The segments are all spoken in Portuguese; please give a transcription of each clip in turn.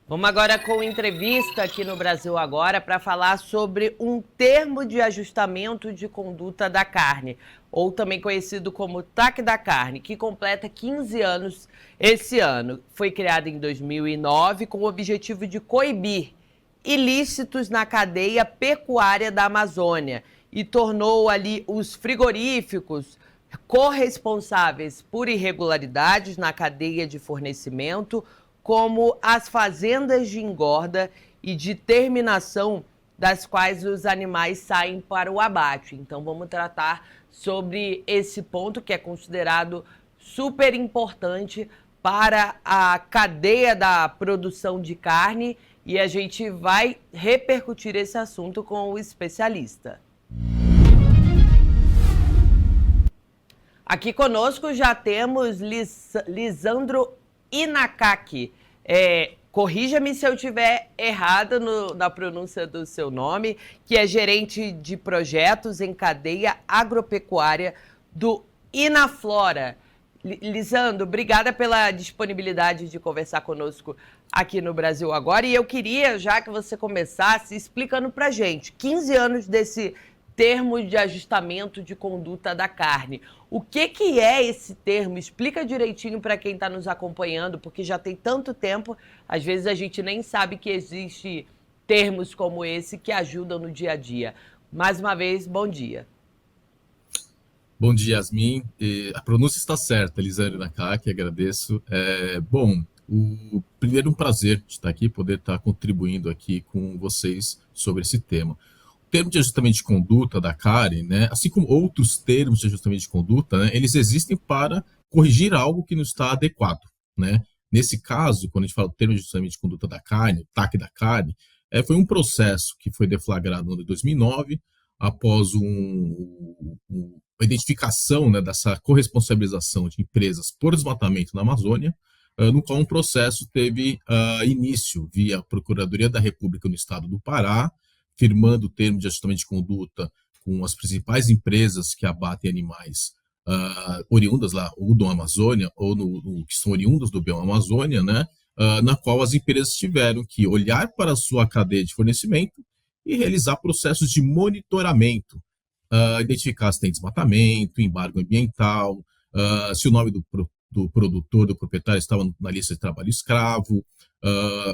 Vamos agora com entrevista aqui no Brasil Agora para falar sobre um termo de ajustamento de conduta da carne, ou também conhecido como TAC da carne, que completa 15 anos esse ano. Foi criado em 2009 com o objetivo de coibir ilícitos na cadeia pecuária da Amazônia e tornou ali os frigoríficos corresponsáveis por irregularidades na cadeia de fornecimento, como as fazendas de engorda e de terminação das quais os animais saem para o abate. Então vamos tratar sobre esse ponto que é considerado super importante para a cadeia da produção de carne e a gente vai repercutir esse assunto com o especialista. Aqui conosco já temos Lisandro Inakaki. Corrija-me se eu estiver errada na pronúncia do seu nome, que é gerente de projetos em cadeia agropecuária do Inaflora. Lisandro, obrigada pela disponibilidade de conversar conosco aqui no Brasil Agora. E eu queria já que você começasse explicando para a gente, 15 anos desse termo de ajustamento de conduta da carne. O que é esse termo? Explica direitinho para quem está nos acompanhando, porque já tem tanto tempo, às vezes a gente nem sabe que existe termos como esse que ajudam no dia a dia. Mais uma vez, bom dia. Bom dia, Yasmin. A pronúncia está certa, Elisângela Nakaki, agradeço. Primeiro, um prazer de estar aqui, poder estar contribuindo aqui com vocês sobre esse tema. O termo de ajustamento de conduta da carne, né, assim como outros termos de ajustamento de conduta, né, eles existem para corrigir algo que não está adequado. Né? Nesse caso, quando a gente fala do termo de ajustamento de conduta da carne, o TAC da carne, foi um processo que foi deflagrado no ano de 2009, após a identificação, né, dessa corresponsabilização de empresas por desmatamento na Amazônia, no qual um processo teve início via a Procuradoria da República no estado do Pará, firmando o termo de ajustamento de conduta com as principais empresas que abatem animais oriundas lá, ou do Amazônia, ou que são oriundas do bioma Amazônia, né, na qual as empresas tiveram que olhar para a sua cadeia de fornecimento e realizar processos de monitoramento, identificar se tem desmatamento, embargo ambiental, se o nome do produtor, do proprietário estava na lista de trabalho escravo,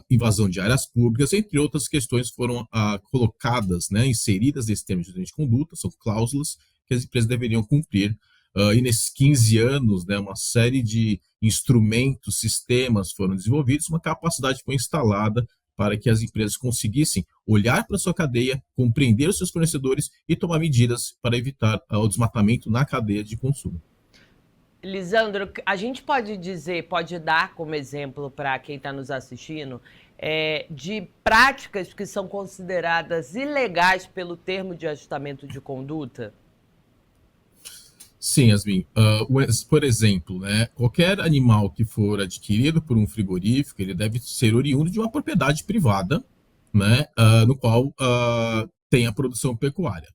invasão de áreas públicas, entre outras questões foram colocadas, né, inseridas nesse termo de conduta, são cláusulas que as empresas deveriam cumprir. E nesses 15 anos, né, uma série de instrumentos, sistemas foram desenvolvidos, uma capacidade foi instalada para que as empresas conseguissem olhar para a sua cadeia, compreender os seus fornecedores e tomar medidas para evitar o desmatamento na cadeia de consumo. Lisandro, a gente pode dar como exemplo para quem está nos assistindo, de práticas que são consideradas ilegais pelo termo de ajustamento de conduta? Sim, Yasmin. Por exemplo, né, qualquer animal que for adquirido por um frigorífico, ele deve ser oriundo de uma propriedade privada, né, no qual tem a produção pecuária.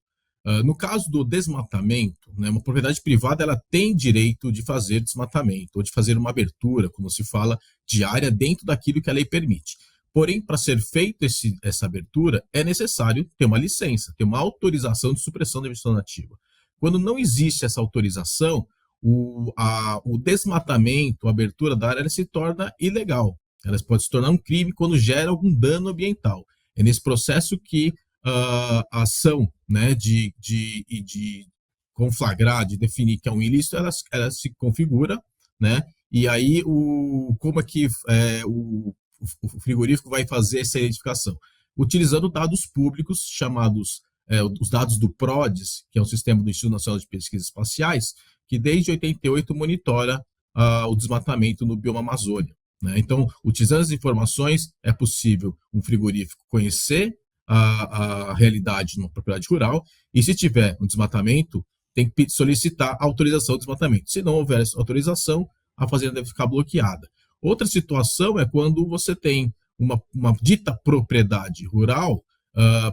No caso do desmatamento, né, uma propriedade privada ela tem direito de fazer desmatamento, ou de fazer uma abertura, como se fala, de área dentro daquilo que a lei permite. Porém, para ser feita essa abertura, é necessário ter uma licença, ter uma autorização de supressão da vegetação nativa. Quando não existe essa autorização, o desmatamento, a abertura da área, ela se torna ilegal. Ela pode se tornar um crime quando gera algum dano ambiental. É nesse processo que a ação, né, de conflagrar, de definir que é um ilícito, ela se configura, né, e aí como é que o frigorífico vai fazer essa identificação? Utilizando dados públicos chamados os dados do PRODES, que é um sistema do Instituto Nacional de Pesquisas Espaciais, que desde 88 monitora o desmatamento no bioma Amazônia. Né? Então, utilizando as informações, é possível um frigorífico conhecer a realidade numa propriedade rural e, se tiver um desmatamento, tem que solicitar a autorização do desmatamento. Se não houver essa autorização, a fazenda deve ficar bloqueada. Outra situação é quando você tem uma dita propriedade rural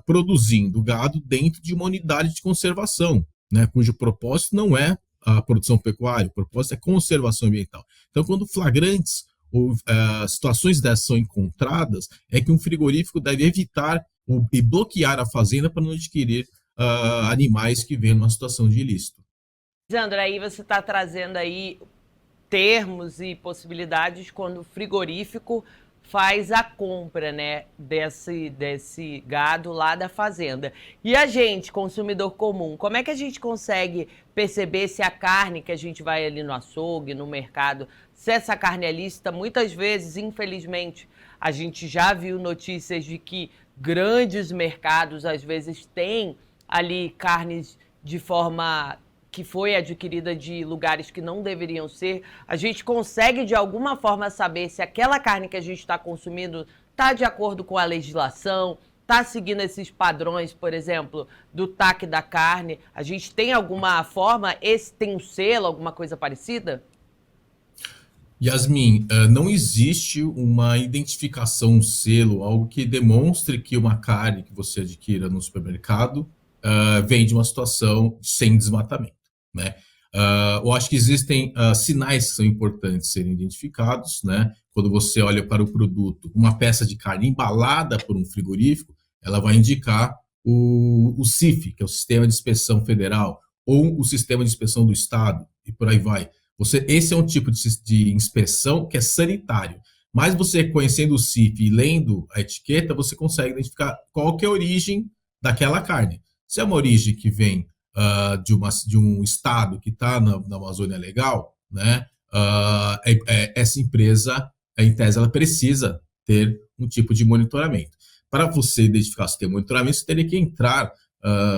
produzindo gado dentro de uma unidade de conservação, né, cujo propósito não é a produção pecuária, o propósito é conservação ambiental. Então, quando flagrantes ou situações dessas são encontradas, é que um frigorífico deve evitar e bloquear a fazenda para não adquirir animais que vêm numa situação de ilícito. Lisandro, aí você está trazendo aí termos e possibilidades quando o frigorífico faz a compra, né, desse gado lá da fazenda. E a gente, consumidor comum, como é que a gente consegue perceber se a carne que a gente vai ali no açougue, no mercado, se essa carne é lícita? Muitas vezes, infelizmente, a gente já viu notícias de que grandes mercados às vezes têm ali carnes de forma que foi adquirida de lugares que não deveriam ser. A gente consegue de alguma forma saber se aquela carne que a gente está consumindo está de acordo com a legislação, está seguindo esses padrões, por exemplo, do TAC da carne. A gente tem alguma forma, esse tem um selo, alguma coisa parecida? Yasmin, não existe uma identificação, um selo, algo que demonstre que uma carne que você adquira no supermercado vem de uma situação sem desmatamento, né? Eu acho que existem sinais que são importantes serem identificados, né? Quando você olha para o produto, uma peça de carne embalada por um frigorífico, ela vai indicar o CIF, que é o Sistema de Inspeção Federal, ou o Sistema de Inspeção do Estado, e por aí vai. Esse é um tipo de inspeção que é sanitário. Mas você conhecendo o CIF e lendo a etiqueta, você consegue identificar qual que é a origem daquela carne. Se é uma origem que vem de um estado que está na Amazônia Legal, né, essa empresa, em tese, ela precisa ter um tipo de monitoramento. Para você identificar se tem monitoramento, você teria que entrar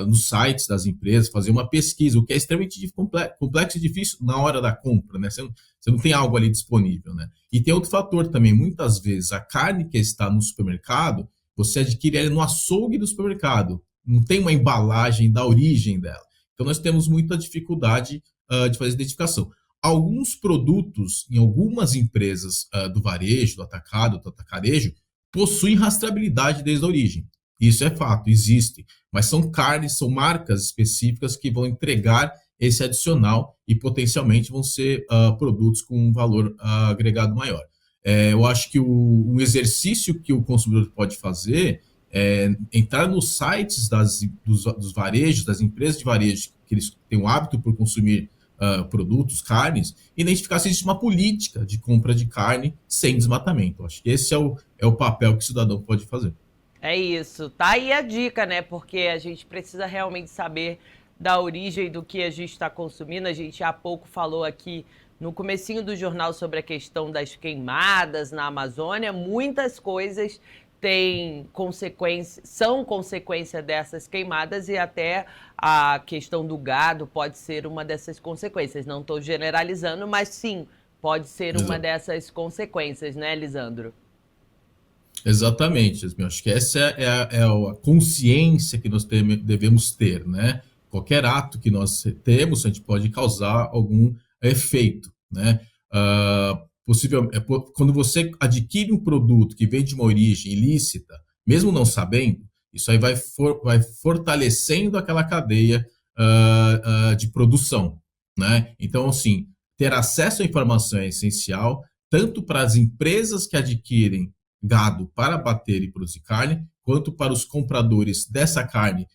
nos sites das empresas, fazer uma pesquisa, o que é extremamente complexo e difícil na hora da compra, né? Você não tem algo ali disponível, né? E tem outro fator também, muitas vezes a carne que está no supermercado, você adquire ela no açougue do supermercado, não tem uma embalagem da origem dela. Então nós temos muita dificuldade de fazer identificação. Alguns produtos em algumas empresas do varejo, do atacado, do atacarejo, possuem rastreabilidade desde a origem. Isso é fato, existe. Mas são carnes, são marcas específicas que vão entregar esse adicional e potencialmente vão ser produtos com um valor agregado maior. Eu acho que um exercício que o consumidor pode fazer é entrar nos sites dos varejos, das empresas de varejo, que eles têm o hábito por consumir produtos, carnes, e identificar se existe uma política de compra de carne sem desmatamento. Acho que esse é o papel que o cidadão pode fazer. É isso. Tá aí a dica, né? Porque a gente precisa realmente saber da origem do que a gente está consumindo. A gente há pouco falou aqui no comecinho do jornal sobre a questão das queimadas na Amazônia. Muitas coisas têm consequência, são consequência dessas queimadas e até a questão do gado pode ser uma dessas consequências. Não estou generalizando, mas sim, pode ser uma dessas consequências, né, Lisandro? Exatamente, Yasmin. Acho que essa é a consciência que nós devemos ter, né? Qualquer ato que nós temos, a gente pode causar algum efeito, né? Quando você adquire um produto que vem de uma origem ilícita, mesmo não sabendo, isso aí vai fortalecendo aquela cadeia de produção, né? Então, assim, ter acesso à informação é essencial, tanto para as empresas que adquirem gado para abater e produzir carne, quanto para os compradores dessa carne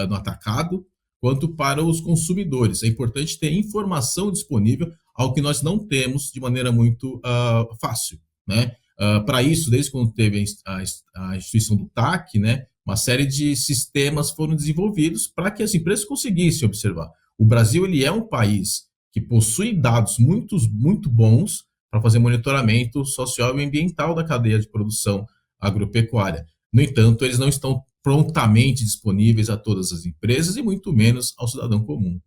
no atacado, quanto para os consumidores. É importante ter informação disponível, algo que nós não temos de maneira muito fácil, né? Para isso, desde quando teve a instituição do TAC, né, uma série de sistemas foram desenvolvidos para que as empresas conseguissem observar. O Brasil ele é um país que possui dados muito bons para fazer monitoramento social e ambiental da cadeia de produção agropecuária. No entanto, eles não estão prontamente disponíveis a todas as empresas e muito menos ao cidadão comum.